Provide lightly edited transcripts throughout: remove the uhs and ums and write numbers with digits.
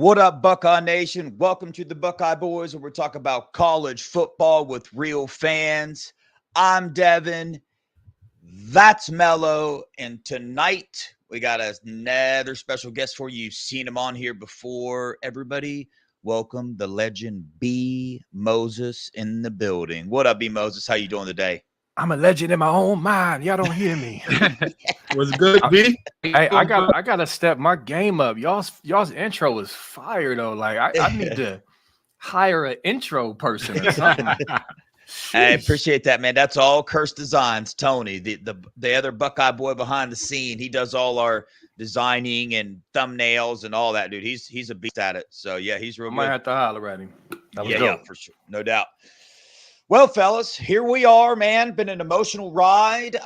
What up, Buckeye Nation? Welcome to the Buckeye Boyz, where we're talking about college football with real fans. I'm Devan. That's Melo. And tonight, we got another special guest for you. You've seen him on here before. Everybody, welcome the legend B. Moses in the building. What up, B. Moses? How you doing today? I'm a legend in my own mind. Y'all don't hear me. What's good, B? Hey, I gotta step my game up. Y'all's intro is fire though. Like I need to hire an intro person or something. I appreciate that, man. That's all Curse Designs, Tony, the other Buckeye boy behind the scene. He does all our designing and thumbnails and all that, dude. He's a beast at it. So yeah, he's real good. Might have to holler at him. Yeah, for sure, no doubt. Well, fellas, here we are, man. Been an emotional ride.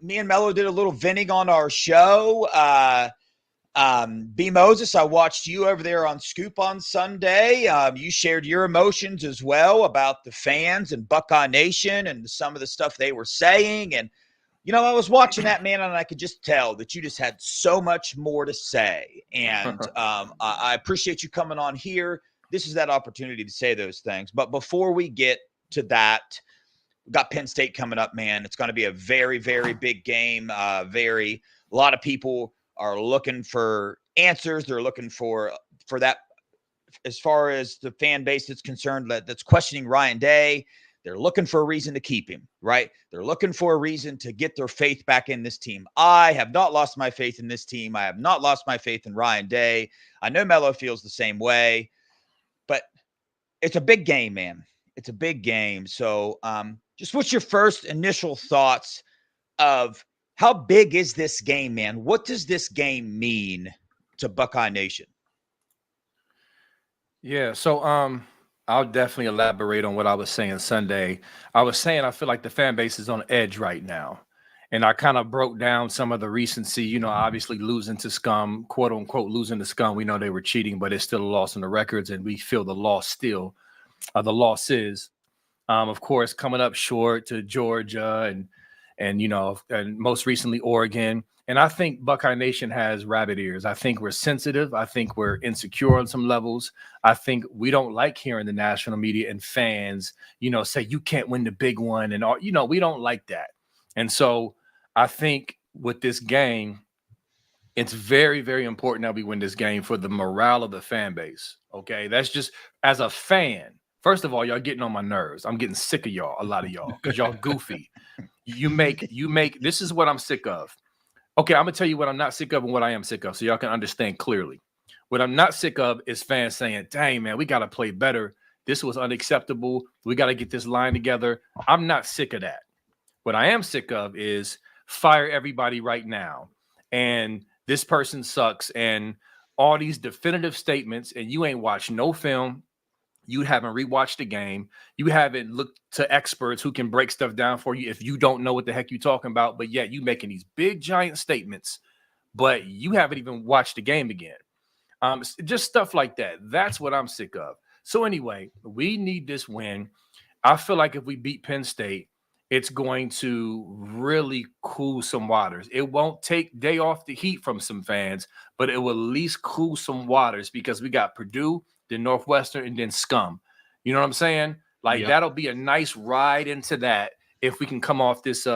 Me and Melo did a little venting on our show. B. Moses, I watched you over there on Scoop on Sunday. You shared your emotions as well about the fans and Buckeye Nation and some of the stuff they were saying. And, you know, I was watching that, man, and I could just tell that you just had so much more to say. And I appreciate you coming on here. This is that opportunity to say those things. But before we get to that, we've got Penn State coming up, man. It's going to be a very, very big game. A lot of people are looking for answers. They're looking for that as far as the fan base is concerned that's questioning Ryan Day. They're looking for a reason to keep him, right? They're looking for a reason to get their faith back in this team. I have not lost my faith in this team. I have not lost my faith in Ryan Day. I know Melo feels the same way, but it's a big game, man. It's a big game. So just what's your first initial thoughts of how big is this game, man? What does this game mean to Buckeye Nation? Yeah, so I'll definitely elaborate on what I was saying Sunday. I was saying I feel like the fan base is on edge right now. And I kind of broke down some of the recency, you know, obviously losing to Scum, quote unquote, losing to Scum. We know they were cheating, but it's still a loss in the records, and we feel the loss still. The loss is, of course, coming up short to Georgia and you know, and most recently Oregon. And I think Buckeye Nation has rabbit ears. I think we're sensitive. I think we're insecure on some levels. I think we don't like hearing the national media and fans, you know, say you can't win the big one and all. You know, we don't like that. And so I think with this game, it's very, very important that we win this game for the morale of the fan base. Okay, that's just as a fan. First of all, y'all getting on my nerves. I'm getting sick of y'all, a lot of y'all, because y'all goofy. You make, this is what I'm sick of. Okay, I'm going to tell you what I'm not sick of and what I am sick of so y'all can understand clearly. What I'm not sick of is fans saying, dang, man, we got to play better. This was unacceptable. We got to get this line together. I'm not sick of that. What I am sick of is fire everybody right now. And this person sucks. And all these definitive statements, and you ain't watched no film. You haven't rewatched the game. You haven't looked to experts who can break stuff down for you if you don't know what the heck you're talking about. But yet you making these big, giant statements, but you haven't even watched the game again. Just stuff like that. That's what I'm sick of. So anyway, we need this win. I feel like if we beat Penn State, it's going to really cool some waters. It won't take day off the heat from some fans, but it will at least cool some waters because we got Purdue, then Northwestern, and then Scum. You know what I'm saying? Like, yep. That'll be a nice ride into that if we can come off this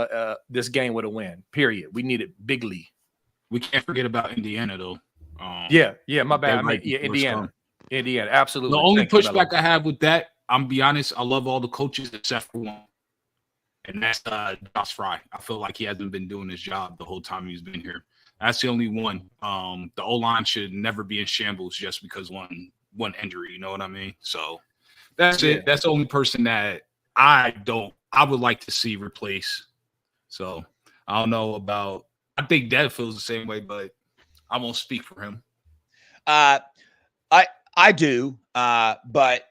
this game with a win, period. We need it bigly. We can't forget about Indiana, though. Yeah, my bad. Indiana, absolutely. The only pushback I have with that, I'm be honest, I love all the coaches except for one, and that's Josh Fry. I feel like he hasn't been doing his job the whole time he's been here. That's the only one. The O-line should never be in shambles just because one injury, you know what I mean? So that's it. That's the only person that I would like to see replace. So I don't know about, I think Dev feels the same way, but I won't speak for him. I do, but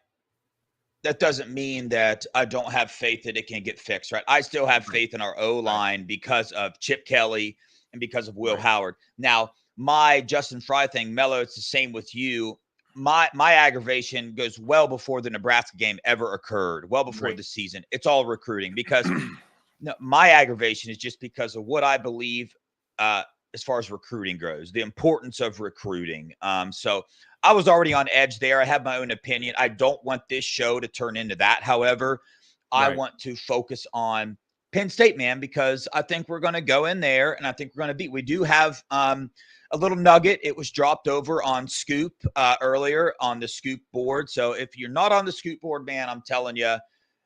that doesn't mean that I don't have faith that it can get fixed, right? I still have faith in our O-line because of Chip Kelly and because of Will Howard. Now, my Justin Fry thing, Melo, it's the same with you. My aggravation goes well before the Nebraska game ever occurred, well before the season. It's all recruiting because my aggravation is just because of what I believe as far as recruiting goes, the importance of recruiting. So I was already on edge there. I have my own opinion. I don't want this show to turn into that. However, I want to focus on Penn State, man, because I think we're going to go in there and I think we're going to beat. We do have a little nugget. It was dropped over on Scoop earlier on the Scoop board. So if you're not on the Scoop board, man, I'm telling you,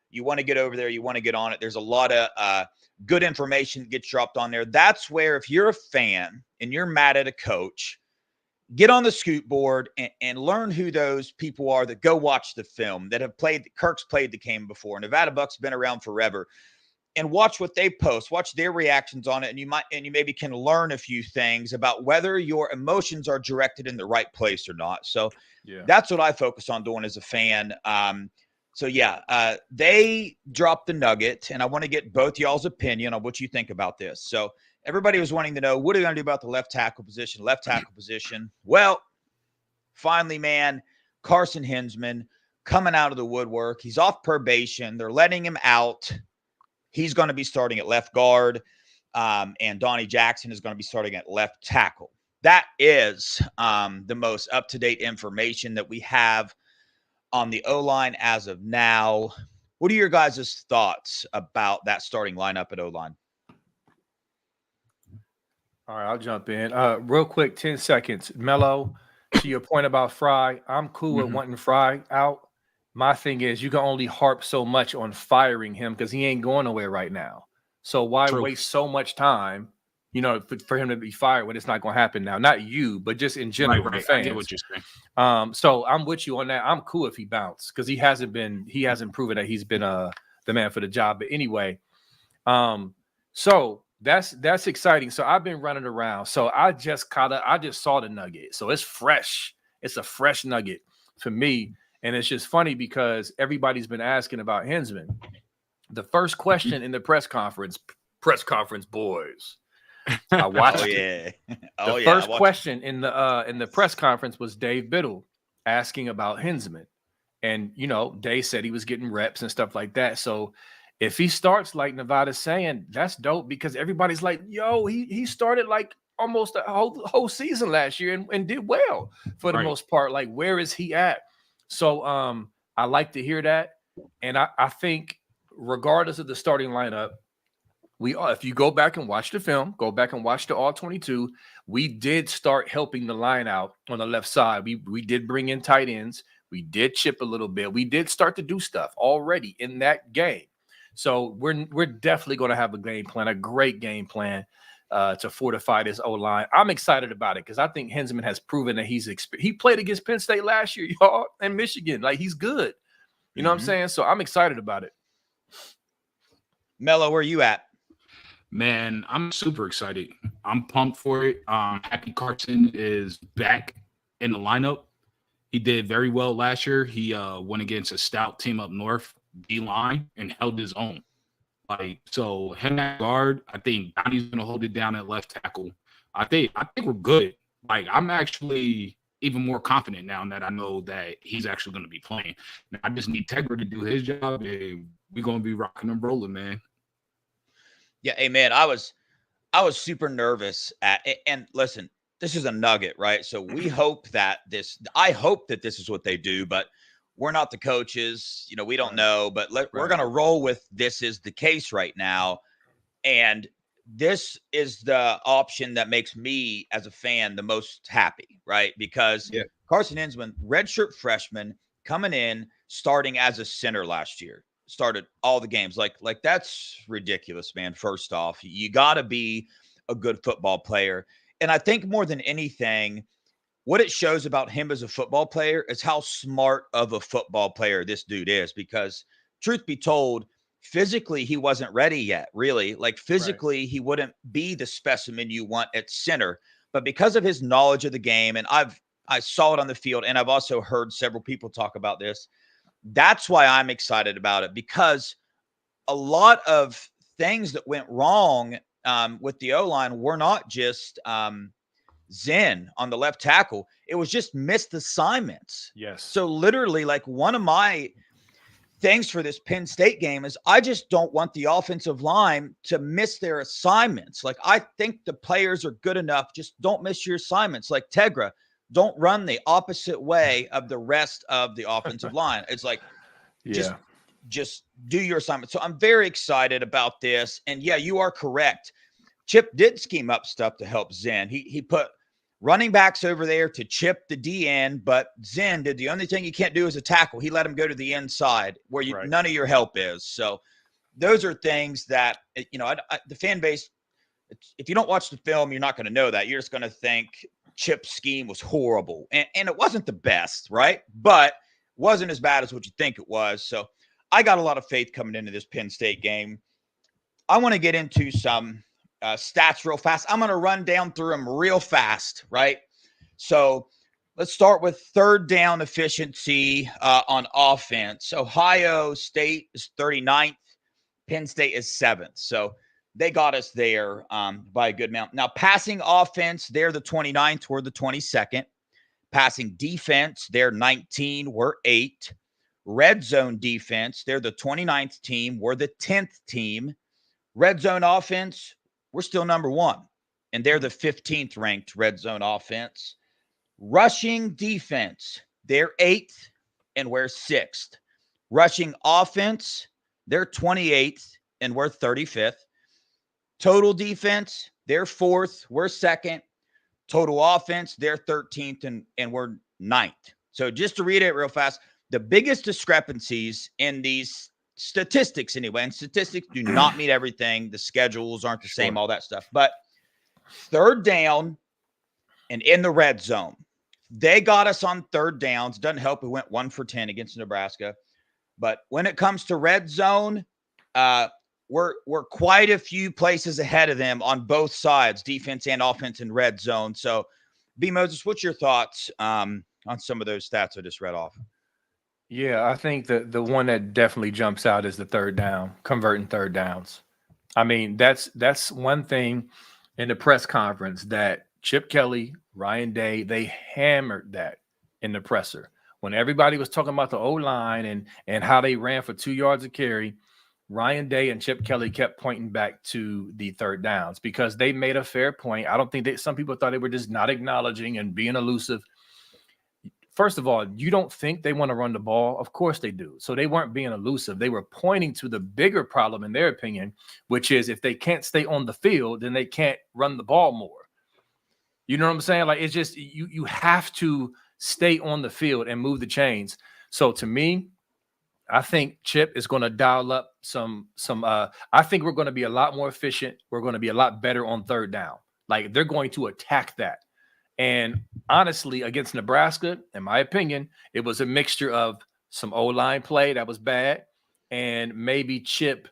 you want to get over there. You want to get on it. There's a lot of good information that gets dropped on there. That's where if you're a fan and you're mad at a coach, get on the Scoop board and learn who those people are that go watch the film, that have played. Kirk's played the game before. Nevada Buck's been around forever. And watch what they post, watch their reactions on it. And you maybe can learn a few things about whether your emotions are directed in the right place or not. So that's what I focus on doing as a fan. They dropped the nugget, and I want to get both y'all's opinion on what you think about this. So everybody was wanting to know, what are you going to do about the left tackle position? Well, finally, man, Carson Hinsman coming out of the woodwork. He's off probation. They're letting him out. He's going to be starting at left guard, and Donnie Jackson is going to be starting at left tackle. That is the most up-to-date information that we have on the O-line as of now. What are your guys' thoughts about that starting lineup at O-line? All right, I'll jump in. Real quick, 10 seconds. Melo, to your point about Fry, I'm cool with wanting Fry out. My thing is you can only harp so much on firing him because he ain't going nowhere right now. So why waste so much time, for him to be fired when it's not going to happen now? Not you, but just in general, the fans. I get what you're saying. So I'm with you on that. I'm cool if he bounced because he hasn't proven that he's been the man for the job. But anyway, so that's exciting. So I've been running around. So I just saw the nugget. So it's fresh. It's a fresh nugget for me. And it's just funny because everybody's been asking about Hinsman. The first question in the press conference, boys. I watched it. The first question in the press conference was Dave Biddle asking about Hinsman. And, Dave said he was getting reps and stuff like that. So if he starts like Nevada's saying, that's dope because everybody's like, yo, he started like almost a whole season last year and did well for the most part. Like, where is he at? So I like to hear that. And I think regardless of the starting lineup, if you go back and watch the film, go back and watch the All-22, we did start helping the line out on the left side. We did bring in tight ends. We did chip a little bit. We did start to do stuff already in that game. So we're definitely going to have a game plan, a great game plan to fortify this O-line. I'm excited about it because I think Hinsman has proven that he played against Penn State last year, y'all, and Michigan. Like, he's good. You know what I'm saying? So I'm excited about it. Melo, where are you at? Man, I'm super excited. I'm pumped for it. Happy Carson is back in the lineup. He did very well last year. He went against a stout team up north, D-line, and held his own. So him at guard, I think Donnie's going to hold it down at left tackle. I think we're good. I'm actually even more confident now that I know that he's actually going to be playing. Now, I just need Tegra to do his job, and we're going to be rocking and rolling, man. Yeah, hey, man, I was super nervous and listen, this is a nugget, right? So I hope that this is what they do, but we're not the coaches, we don't know, but we're going to roll with this is the case right now. And this is the option that makes me as a fan the most happy, right? Because Carson Hinsman, redshirt freshman, coming in, starting as a center last year, started all the games. Like that's ridiculous, man. First off, you got to be a good football player. And I think more than anything, what it shows about him as a football player is how smart of a football player this dude is, because truth be told, physically, he wasn't ready yet, really. Like physically, he wouldn't be the specimen you want at center, but because of his knowledge of the game, and I saw it on the field, and I've also heard several people talk about this. That's why I'm excited about it, because a lot of things that went wrong with the O-line were not just Zen on the left tackle. It was just missed assignments. Yes. So literally, like, one of my things for this Penn State game is I just don't want the offensive line to miss their assignments. Like, I think the players are good enough. Just don't miss your assignments. Like Tegra, don't run the opposite way of the rest of the offensive line. It's like, just do your assignment. So I'm very excited about this. And yeah, you are correct. Chip did scheme up stuff to help Zen. He put running backs over there to chip the DN, but Zen did the only thing he can't do is a tackle. He let him go to the inside where none of your help is. So those are things that, the fan base, if you don't watch the film, you're not going to know that. You're just going to think Chip's scheme was horrible. And it wasn't the best, right? But wasn't as bad as what you think it was. So I got a lot of faith coming into this Penn State game. I want to get into some stats real fast. I'm going to run down through them real fast, right? So let's start with third down efficiency on offense. Ohio State is 39th. Penn State is 7th. So they got us there by a good amount. Now, passing offense, they're the 29th. We're the 22nd. Passing defense, they're 19. We're 8. Red zone defense, they're the 29th team. We're the 10th team. Red zone offense, we're still number 1. And they're the 15th ranked red zone offense. Rushing defense, they're 8th and we're 6th. Rushing offense, they're 28th and we're 35th. Total defense, they're 4th, we're 2nd. Total offense, they're 13th and we're 9th. So just to read it real fast, the biggest discrepancies in these statistics anyway, and statistics do not mean everything. The schedules aren't the same, all that stuff. But third down and in the red zone, they got us on third downs. Doesn't help. We went 1 for 10 against Nebraska. But when it comes to red zone, we're quite a few places ahead of them on both sides, defense and offense in red zone. So, B. Moses, what's your thoughts on some of those stats I just read off? Yeah, I think the one that definitely jumps out is the third down, converting third downs. I mean, that's one thing in the press conference that Chip Kelly, Ryan Day, they hammered that in the presser. When everybody was talking about the O-line and how they ran for 2 yards of carry, Ryan Day and Chip Kelly kept pointing back to the third downs because they made a fair point. I don't think some people thought they were just not acknowledging and being elusive. First of all, you don't think they want to run the ball? Of course they do. So they weren't being elusive. They were pointing to the bigger problem in their opinion, which is if they can't stay on the field, then they can't run the ball more. You know what I'm saying? Like, it's just you have to stay on the field and move the chains. So to me, I think Chip is going to dial up some I think we're going to be a lot more efficient. We're going to be a lot better on third down. Like, they're going to attack that. And honestly, against Nebraska, in my opinion, it was a mixture of some O-line play that was bad and maybe Chip.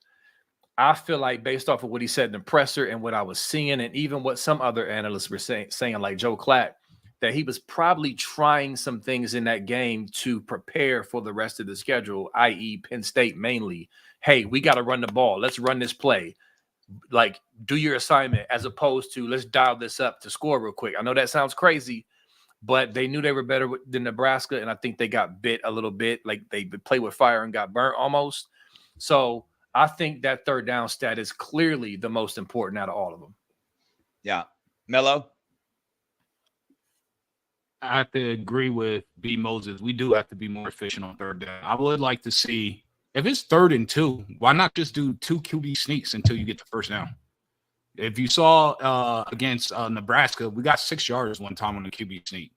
I feel like based off of what he said in the presser and what I was seeing and even what some other analysts were saying like Joe Klatt, that he was probably trying some things in that game to prepare for the rest of the schedule, i.e. Penn State mainly. Hey, we got to run the ball. Let's run this play. Like, do your assignment as opposed to let's dial this up to score real quick. I know that sounds crazy, but they knew they were better than Nebraska, and I think they got bit a little bit. Like, they played with fire and got burnt almost. So I think that third down stat is clearly the most important out of all of them. Yeah. Melo? I have to agree with B. Moses. We do have to be more efficient on third down. I would like to see, if it's 3rd and 2, why not just do 2 QB sneaks until you get the first down? If you saw against Nebraska, we got 6 yards one time on the QB sneak.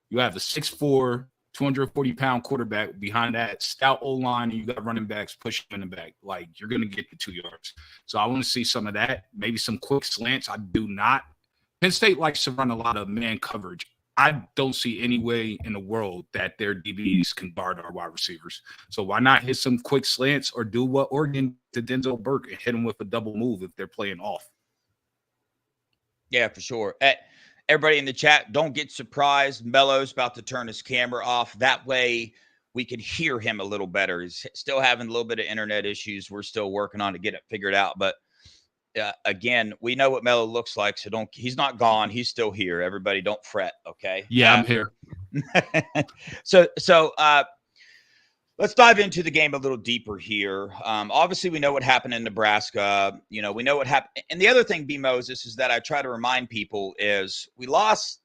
You have a 6'4", 240-pound quarterback behind that stout O-line, and you got running backs pushing in the back. Like, you're going to get the 2 yards. So I want to see some of that, maybe some quick slants. I do not. Penn State likes to run a lot of man coverage. I don't see any way in the world that their DBs can guard our wide receivers. So why not hit some quick slants or do what Oregon did Denzel Burke and hit them with a double move if they're playing off? Yeah, for sure. Everybody in the chat, don't get surprised. Melo's about to turn his camera off. That way we can hear him a little better. He's still having a little bit of internet issues. We're still working on to get it figured out. But again, we know what Melo looks like, so he's not gone. He's still here. Everybody don't fret, okay? Yeah, I'm here. So let's Let's dive into the game a little deeper here. Obviously, we know what happened in Nebraska. We know what happened. And the other thing, B. Moses, is that I try to remind people is we lost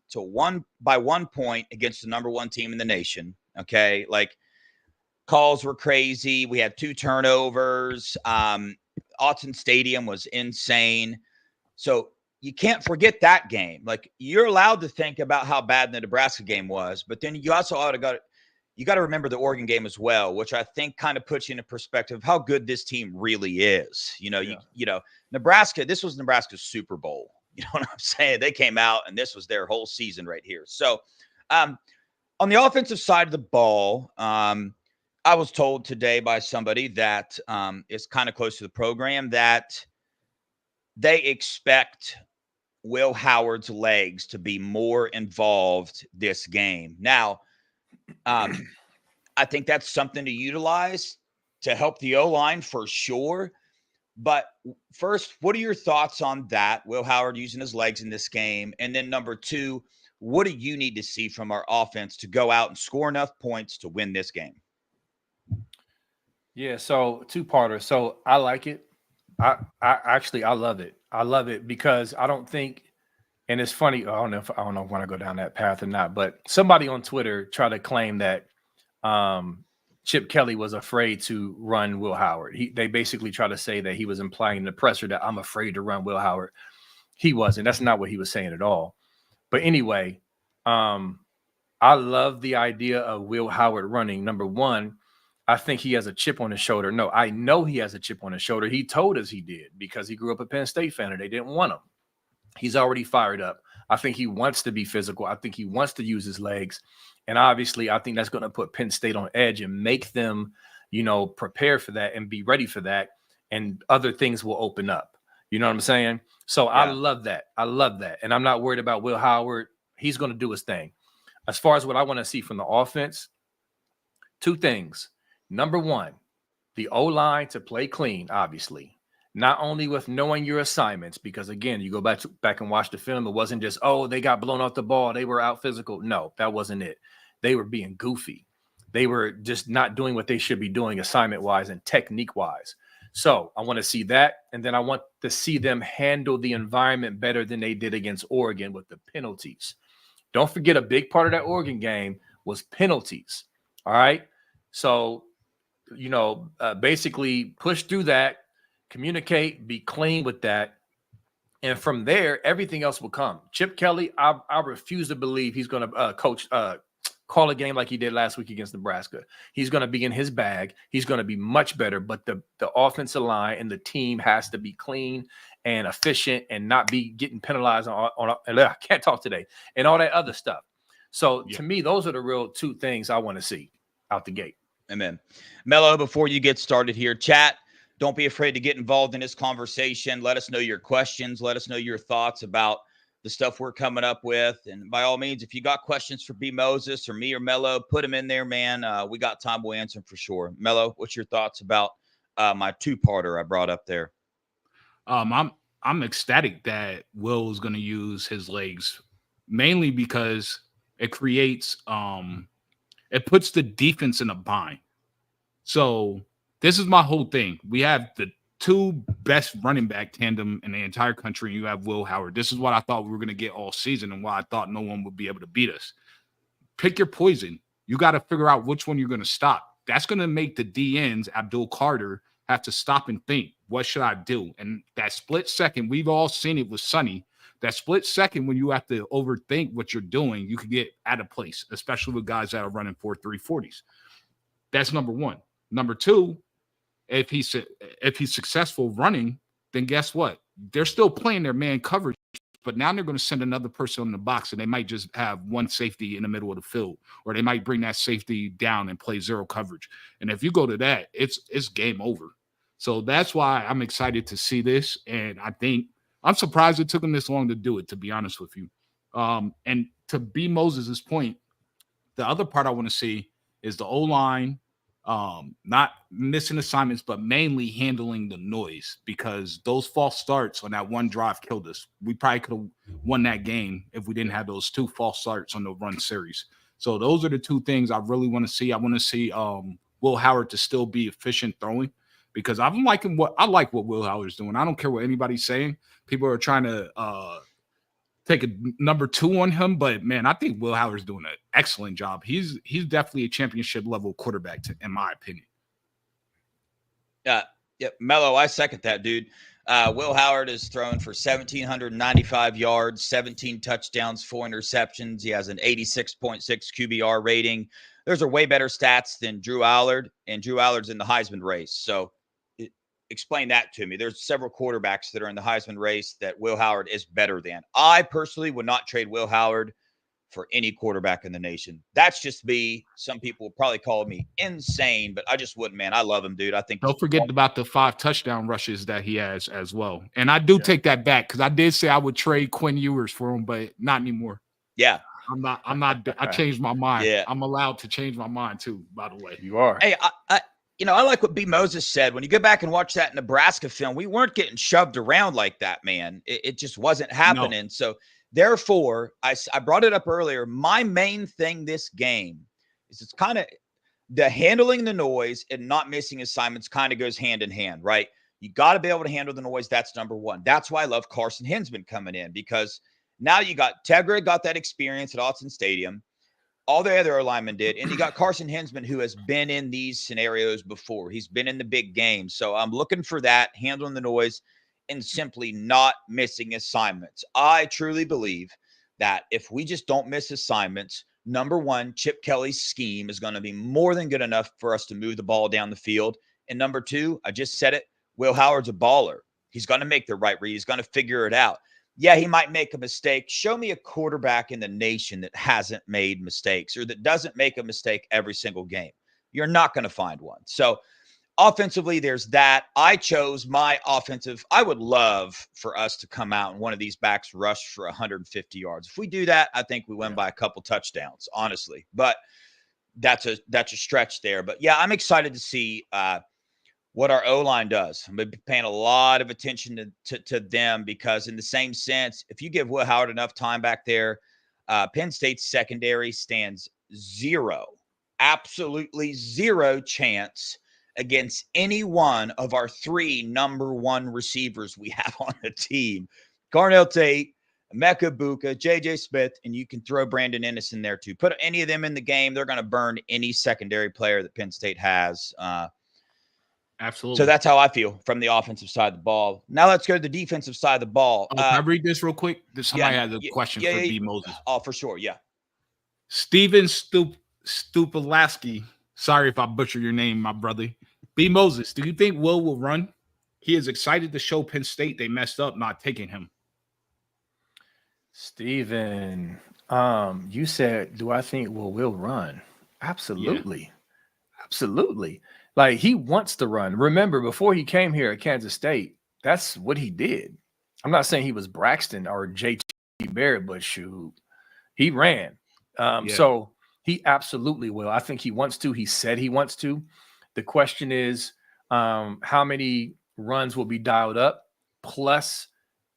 by 1 point against the number 1 team in the nation. Okay, like calls were crazy. We had 2 turnovers. Autzen Stadium was insane. So you can't forget that game. Like, you're allowed to think about how bad the Nebraska game was, but then you also you got to remember the Oregon game as well, which I think kind of puts you in a perspective of how good this team really is. Nebraska, this was Nebraska's Super Bowl. You know what I'm saying? They came out and this was their whole season right here. So on the offensive side of the ball, I was told today by somebody that is kind of close to the program that they expect Will Howard's legs to be more involved this game. Now, I think that's something to utilize to help the O-line for sure. But first, what are your thoughts on that? Will Howard using his legs in this game? And then number 2, what do you need to see from our offense to go out and score enough points to win this game? Yeah, so 2-parter. So I like it. I love it. I love it because I don't think, and it's funny, I don't know if I want to go down that path or not, but somebody on Twitter tried to claim that Chip Kelly was afraid to run Will Howard. They basically try to say that he was implying in the presser that I'm afraid to run Will Howard. He wasn't. That's not what he was saying at all. But anyway, I love the idea of Will Howard running. Number 1, I think he has a chip on his shoulder. No, I know he has a chip on his shoulder. He told us he did because he grew up a Penn State fan and they didn't want him. He's already fired up. I think he wants to be physical. I think he wants to use his legs. And obviously, I think that's going to put Penn State on edge and make them, prepare for that and be ready for that. And other things will open up. You know what I'm saying? So yeah. I love that. I love that. And I'm not worried about Will Howard. He's going to do his thing. As far as what I want to see from the offense, 2 things. Number 1, the O-line to play clean, obviously. Not only with knowing your assignments, because, again, you go back and watch the film. It wasn't just, they got blown off the ball. They were out physical. No, that wasn't it. They were being goofy. They were just not doing what they should be doing assignment-wise and technique-wise. So I want to see that, and then I want to see them handle the environment better than they did against Oregon with the penalties. Don't forget, a big part of that Oregon game was penalties, all right? So, basically push through that, communicate, be clean with that, and from there, everything else will come. Chip Kelly, I refuse to believe he's going to call a game like he did last week against Nebraska. He's going to be in his bag. He's going to be much better, but the offensive line and the team has to be clean and efficient and not be getting penalized on I can't talk today, and all that other stuff. So to me, those are the real 2 things I want to see out the gate. Amen. Melo, before you get started here, chat, don't be afraid to get involved in this conversation. Let us know your questions. Let us know your thoughts about the stuff we're coming up with. And by all means, if you got questions for B. Moses or me or Melo, put them in there, man. We got time. We'll answer them for sure. Melo, what's your thoughts about my 2-parter I brought up there? I'm ecstatic that Will is going to use his legs, mainly because it creates it puts the defense in a bind. So this is my whole thing. We have the 2 best running back tandem in the entire country. You have Will Howard. This is what I thought we were going to get all season and why I thought no one would be able to beat us. Pick your poison. You got to figure out which one you're going to stop. That's going to make the DNs, Abdul Carter, have to stop and think, what should I do? And that split second, we've all seen it with Sonny. That split second when you have to overthink what you're doing, you can get out of place, especially with guys that are running 4.340s. That's number 1. Number 2, if he's successful running, then guess what? They're still playing their man coverage, but now they're going to send another person in the box, and they might just have 1 safety in the middle of the field, or they might bring that safety down and play 0 coverage. And if you go to that, it's game over. So that's why I'm excited to see this, and I think I'm surprised it took him this long to do it, to be honest with you. And to B. Moses' point, the other part I want to see is the O-line, not missing assignments, but mainly handling the noise, because those false starts on that 1 drive killed us. We probably could have won that game if we didn't have those 2 false starts on the run series. So those are the 2 things I really want to see. I want to see Will Howard to still be efficient throwing, because I like what Will Howard's doing. I don't care what anybody's saying. People are trying to take a number 2 on him, but man, I think Will Howard's doing an excellent job. He's definitely a championship level quarterback, in my opinion. Yeah, Melo, I second that, dude. Will Howard has thrown for 1,795 yards, 17 touchdowns, 4 interceptions. He has an 86.6 QBR rating. Those are way better stats than Drew Allard, and Drew Allard's in the Heisman race. So explain that to me. There's several quarterbacks that are in the Heisman race that Will Howard is better than. I personally would not trade Will Howard for any quarterback in the nation. That's just me. Some people will probably call me insane, but I just wouldn't, man. I love him, dude. I think don't forget about the 5 touchdown rushes that he has as well. And I do take that back, because I did say I would trade Quinn Ewers for him, but not anymore. Yeah. I'm not I changed my mind. Yeah. I'm allowed to change my mind too, by the way. You are. Hey, I like what B. Moses said. When you go back and watch that Nebraska film, we weren't getting shoved around like that, man. It just wasn't happening. No. So therefore, I brought it up earlier. My main thing this game is it's kind of the handling the noise and not missing assignments kind of goes hand in hand, right? You got to be able to handle the noise. That's number one. That's why I love Carson Hinsman coming in, because now you got Tegra got that experience at Autzen Stadium. All the other linemen did. And you got Carson Hinsman, who has been in these scenarios before. He's been in the big game. So I'm looking for that, handling the noise, and simply not missing assignments. I truly believe that if we just don't miss assignments, number one, Chip Kelly's scheme is going to be more than good enough for us to move the ball down the field. And number two, I just said it, Will Howard's a baller. He's going to make the right read. He's going to figure it out. Yeah, he might make a mistake. Show me a quarterback in the nation that hasn't made mistakes or that doesn't make a mistake every single game. You're not going to find one. So offensively, there's that. I chose my offensive. I would love for us to come out and one of these backs rush for 150 yards. If we do that, I think we win by a couple touchdowns, honestly. But that's a stretch there. But yeah, I'm excited to see what our O-line does. I'm going to be paying a lot of attention to them, because in the same sense, if you give Will Howard enough time back there, Penn State's secondary stands absolutely zero chance against any one of our 3 number 1 receivers we have on the team. Carnell Tate, Emeka Buka, JJ Smith, and you can throw Brandon Ennis in there too. Put any of them in the game, they're going to burn any secondary player that Penn State has. Absolutely. So that's how I feel from the offensive side of the ball. Now let's go to the defensive side of the ball. Can I read this real quick? Somebody has a question for B. Moses. Oh, for sure. Yeah. Steven Stupalaski. Sorry if I butcher your name, my brother. B. Moses, do you think Will run? He is excited to show Penn State they messed up not taking him. Steven, you said, do I think Will run? Absolutely. Yeah. Absolutely. Like, he wants to run. Remember, before he came here at Kansas State, that's what he did. I'm not saying he was Braxton or JT Barrett, but shoot, he ran. So he absolutely will. I think he wants to. He said he wants to. The question is, how many runs will be dialed up plus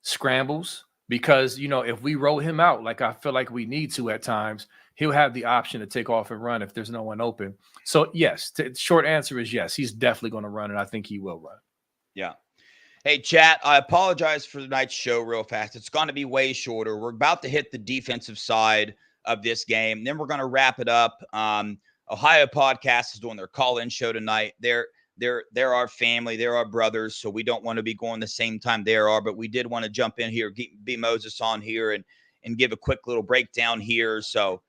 scrambles? Because, if we roll him out, like I feel like we need to at times, he'll have the option to take off and run if there's no one open. So, yes, short answer is yes. He's definitely going to run, and I think he will run. Yeah. Hey, chat, I apologize for tonight's show real fast. It's going to be way shorter. We're about to hit the defensive side of this game. Then we're going to wrap it up. Ohio Podcast is doing their call-in show tonight. They're our family. They're our brothers, so we don't want to be going the same time they are, but we did want to jump in here, be Moses on here, and give a quick little breakdown here. So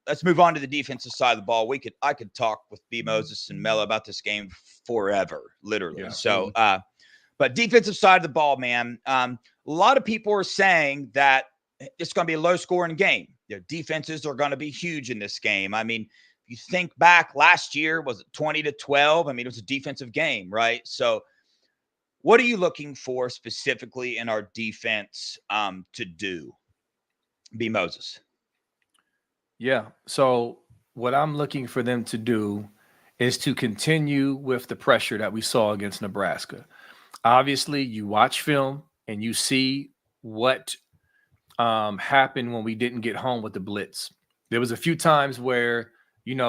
let's move on to the defensive side of the ball. I could talk with B. Moses and Melo about this game forever, literally. Yeah. So, but defensive side of the ball, man, a lot of people are saying that it's going to be a low-scoring game. Defenses are going to be huge in this game. I mean, you think back last year, was it 20-12? I mean, it was a defensive game, right? So what are you looking for specifically in our defense to do? B. Moses. Yeah. So what I'm looking for them to do is to continue with the pressure that we saw against Nebraska. Obviously, you watch film and you see what happened when we didn't get home with the blitz. There was a few times where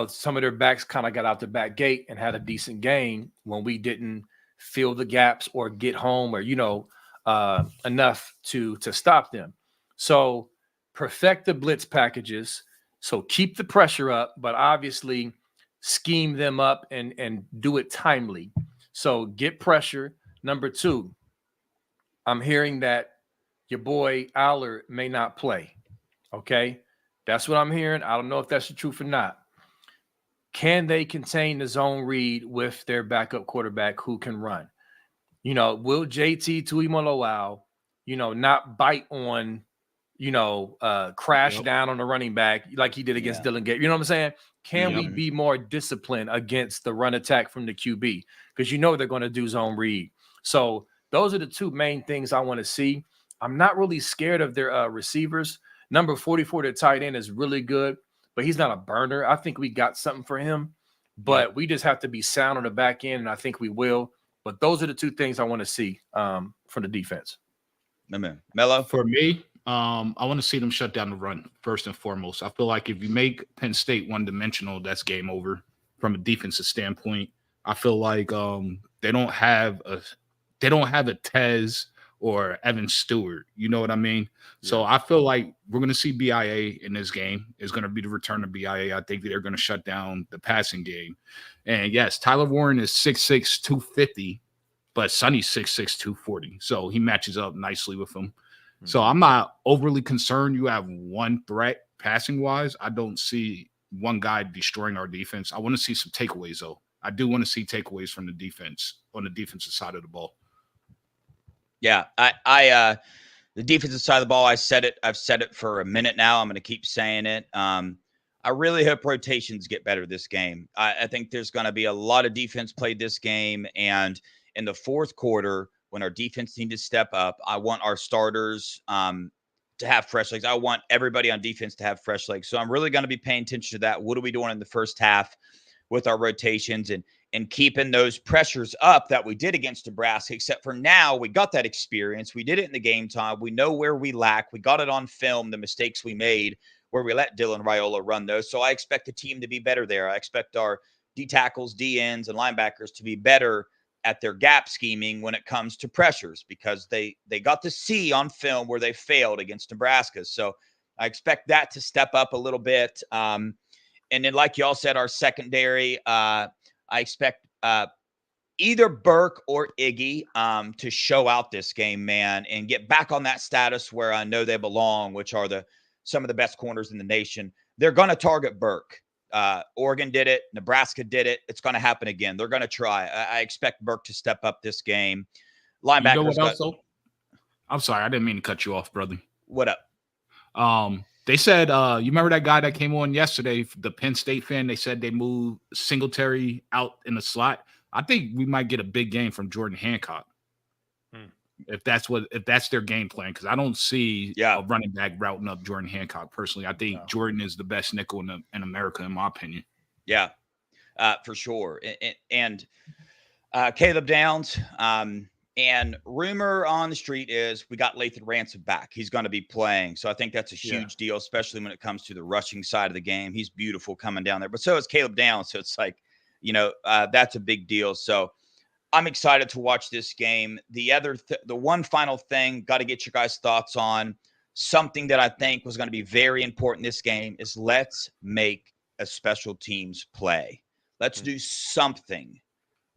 some of their backs kind of got out the back gate and had a decent game when we didn't fill the gaps or get home or, enough to stop them. So perfect the blitz packages. So keep the pressure up, but obviously scheme them up and do it timely. So get pressure. Number 2, I'm hearing that your boy Aller may not play. Okay. That's what I'm hearing. I don't know if that's the truth or not. Can they contain the zone read with their backup quarterback who can run? Will JT Tuimoloau, not bite on, crash down on the running back like he did against Dylan Gabriel? You know what I'm saying? Can we be more disciplined against the run attack from the QB? Because they're going to do zone read. So those are the 2 main things I want to see. I'm not really scared of their receivers. Number 44, the tight end, is really good, but he's not a burner. I think we got something for him, but we just have to be sound on the back end, and I think we will. But those are the 2 things I want to see from the defense. Melo? For me, I want to see them shut down the run first and foremost. I feel like if you make Penn State one-dimensional, that's game over from a defensive standpoint. I feel like they don't have a Tez or Evan Stewart. You know what I mean? Yeah. So I feel like we're going to see BIA in this game. It's going to be the return of BIA. I think they're going to shut down the passing game. And yes, Tyler Warren is 6'6", 250, but Sonny's 6'6", 240. So he matches up nicely with him. Mm-hmm. So I'm not overly concerned. You have one threat passing wise. I don't see one guy destroying our defense. I want to see some takeaways though. I do want to see takeaways from the defense on the defensive side of the ball. Yeah, the defensive side of the ball, I've said it for a minute now. I'm going to keep saying it. I really hope rotations get better this game. I think there's going to be a lot of defense played this game. And in the 4th quarter, when our defense needs to step up, I want our starters to have fresh legs. I want everybody on defense to have fresh legs. So I'm really going to be paying attention to that. What are we doing in the first half with our rotations and keeping those pressures up that we did against Nebraska, except for now we got that experience. We did it in the game time. We know where we lack. We got it on film, the mistakes we made where we let Dylan Raiola run those. So I expect the team to be better there. I expect our D tackles, D ends, and linebackers to be better at their gap scheming when it comes to pressures because they got to see on film where they failed against Nebraska. So I expect that to step up a little bit. And then like y'all said, our secondary, I expect either Burke or Iggy to show out this game, man, and get back on that status where I know they belong, which are some of the best corners in the nation. They're going to target Burke. Oregon did it. Nebraska did it. It's going to happen again. They're going to try. I expect Burke to step up this game. Linebackers. You know what else, though? I'm sorry. I didn't mean to cut you off, brother. What up? They said, you remember that guy that came on yesterday, the Penn State fan? They said they moved Singletary out in the slot. I think we might get a big game from Jordan Hancock. If that's their game plan, because I don't see a running back routing up Jordan Hancock personally. I think Jordan is the best nickel in America, in my opinion. Yeah, for sure. And Caleb Downs, and rumor on the street is we got Lathan Ransom back. He's going to be playing. So I think that's a huge deal, especially when it comes to the rushing side of the game. He's beautiful coming down there. But so is Caleb Downs. So it's like, that's a big deal. So I'm excited to watch this game. The one final thing, got to get your guys' thoughts on something that I think was going to be very important in this game is let's make a special teams play. Let's do something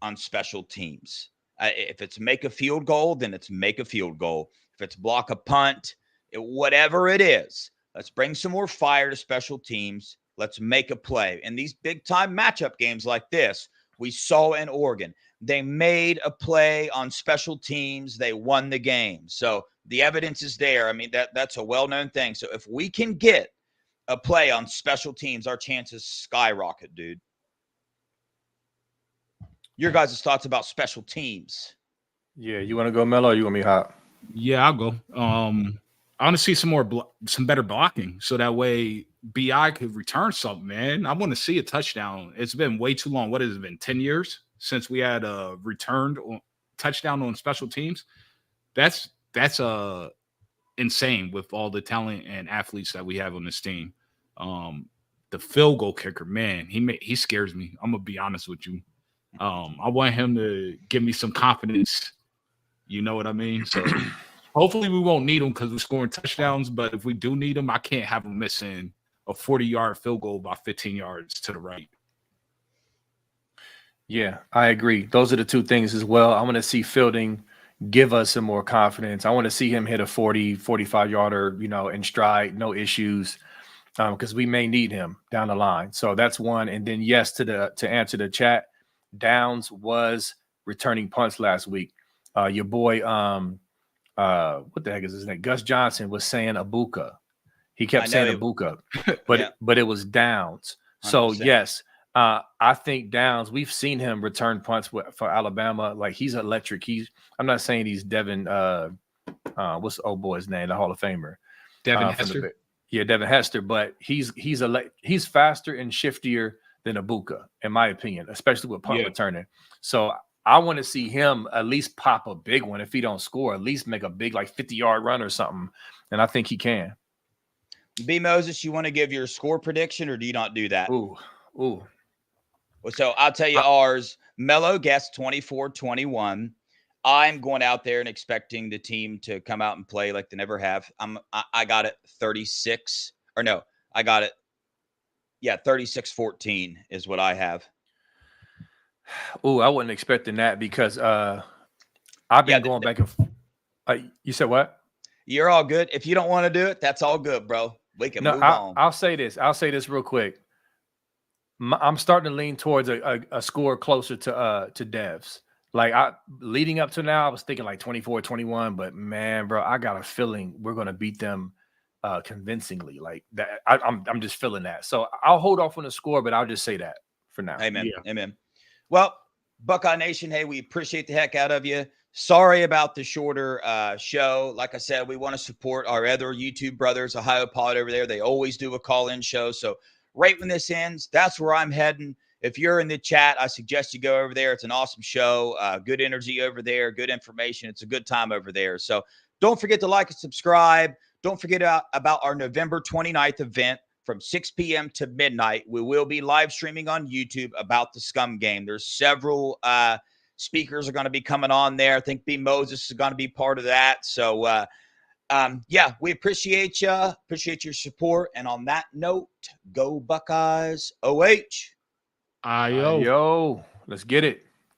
on special teams. If it's make a field goal, then it's make a field goal. If it's block a punt, whatever it is, let's bring some more fire to special teams. Let's make a play. In these big-time matchup games like this, we saw in Oregon, they made a play on special teams. They won the game. So the evidence is there. I mean, that's a well-known thing. So if we can get a play on special teams, our chances skyrocket, dude. Your guys' thoughts about special teams? Yeah, you want to go, Melo, or you want me hot? Yeah, I'll go. I want to see some better blocking, so that way BI could return something, man. I want to see a touchdown. It's been way too long. What has it been, 10 years since we had a returned touchdown on special teams? That's insane with all the talent and athletes that we have on this team. the field goal kicker, man, he scares me. I'm gonna be honest with you. I want him to give me some confidence. You know what I mean? So hopefully we won't need him because we're scoring touchdowns. But if we do need him, I can't have him missing a 40-yard field goal by 15 yards to the right. Yeah, I agree. Those are the two things as well. I want to see Fielding give us some more confidence. I want to see him hit a 40, 45-yarder, in stride, no issues, because we may need him down the line. So that's one. And then, yes, to answer the chat, Downs was returning punts last week. Your boy, what the heck is his name? Gus Johnson was saying Abuka. He kept saying Abuka, but it was Downs. 100%. So, yes. I think Downs, we've seen him return punts for Alabama. Like, he's electric. I'm not saying he's Devan, what's the old boy's name, the Hall of Famer? Devin Hester. Devin Hester, but he's faster and shiftier than Abuka, in my opinion, especially with punt returning. So I want to see him at least pop a big one. If he don't score, at least make a big, 50-yard run or something. And I think he can. B. Moses, you want to give your score prediction, or do you not do that? Ooh. So I'll tell you ours. Melo guessed 24-21. I'm going out there and expecting the team to come out and play like they never have. I got it 36. Or no, I got it. Yeah, 36-14 is what I have. Oh, I wasn't expecting that because I've been going back and forth. You said what? You're all good. If you don't want to do it, that's all good, bro. We can move on. I'll say this. I'll say this real quick. I'm starting to lean towards a score closer to Dev's. Like, leading up to now, I was thinking like 24-21, but man, bro, I got a feeling we're going to beat them convincingly. Like that, I'm just feeling that. So I'll hold off on the score, but I'll just say that for now. Amen. Yeah. Amen. Well, Buckeye Nation, hey, we appreciate the heck out of you. Sorry about the shorter show. Like I said, we want to support our other YouTube brothers, Ohio Pod over there. They always do a call-in show. So right when this ends, that's where I'm heading. If you're in the chat, I suggest you go over there. It's an awesome show. Good energy over there. Good information. It's a good time over there. So don't forget to like and subscribe. Don't forget about our November 29th event from 6 p.m. to midnight. We will be live streaming on YouTube about the Scum game. There's several speakers are going to be coming on there. I think B. Moses is going to be part of that. So, yeah, we appreciate you. Appreciate your support. And on that note, go Buckeyes. OH. Yo. Let's get it.